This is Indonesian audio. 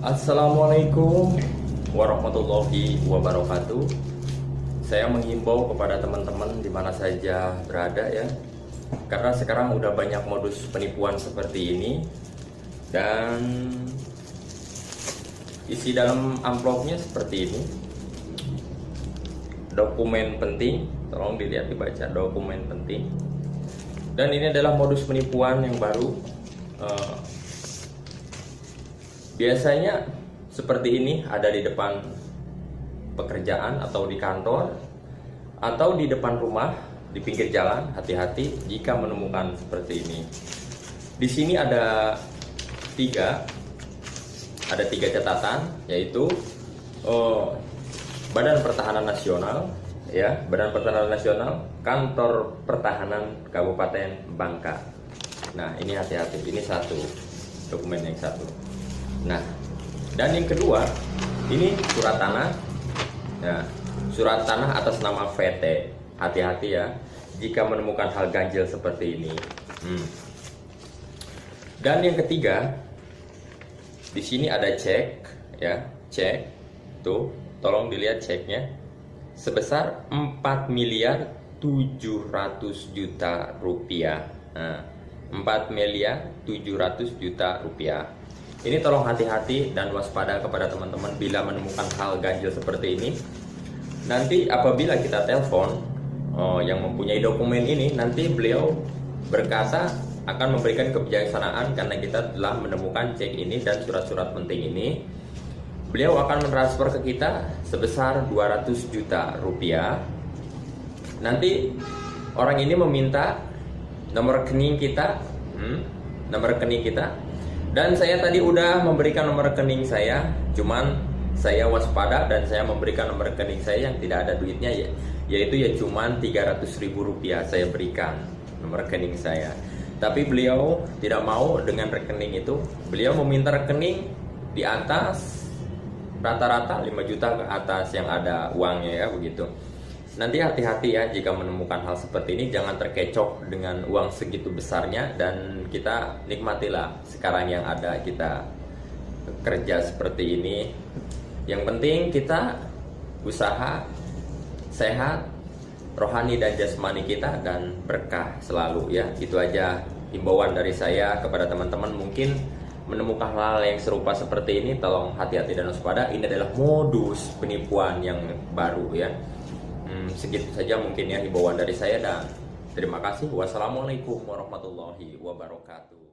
Assalamualaikum warahmatullahi wabarakatuh. Saya menghimbau kepada teman-teman di mana saja berada ya, karena sekarang udah banyak modus penipuan seperti ini. Dan isi dalam amplopnya seperti ini. Dokumen penting, tolong dilihat dibaca, dokumen penting. Dan ini adalah modus penipuan yang baru. Biasanya seperti ini ada di depan pekerjaan atau di kantor atau di depan rumah, di pinggir jalan. Hati-hati jika menemukan seperti ini. Di sini ada tiga catatan, yaitu Badan Pertahanan Nasional, ya, Badan Pertahanan Nasional, Kantor Pertahanan Kabupaten Bangka. Nah, ini hati-hati, ini satu dokumen yang satu. Nah, dan yang kedua, ini surat tanah, ya, surat tanah atas nama VT. Hati-hati ya, jika menemukan hal ganjil seperti ini. Dan yang ketiga, di sini ada cek, ya, cek, tuh, tolong dilihat ceknya, sebesar 4.700.000.000 rupiah. Nah, 4.700.000.000 rupiah. Ini tolong hati-hati dan waspada kepada teman-teman bila menemukan hal ganjil seperti ini. Nanti apabila kita telepon yang mempunyai dokumen ini, nanti beliau berkata akan memberikan kebijaksanaan karena kita telah menemukan cek ini dan surat-surat penting ini. Beliau akan mentransfer ke kita sebesar 200 juta rupiah. Nanti orang ini meminta nomor rekening kita, dan saya tadi udah memberikan nomor rekening saya, cuman saya waspada dan saya memberikan nomor rekening saya yang tidak ada duitnya, yaitu ya cuman 300.000 rupiah saya berikan nomor rekening saya. Tapi beliau tidak mau dengan rekening itu. Beliau meminta rekening di atas, rata-rata 5 juta ke atas yang ada uangnya, ya begitu. Nanti hati-hati ya jika menemukan hal seperti ini, jangan terkecoh dengan uang segitu besarnya, dan kita nikmatilah sekarang yang ada, kita kerja seperti ini. Yang penting kita usaha sehat, rohani dan jasmani kita, dan berkah selalu ya. Itu aja himbauan dari saya kepada teman-teman. Mungkin menemukan hal yang serupa seperti ini, tolong hati-hati dan waspada. Ini adalah modus penipuan yang baru ya. Segitu saja mungkin ya himbauan dari saya, dan terima kasih. Wassalamualaikum warahmatullahi wabarakatuh.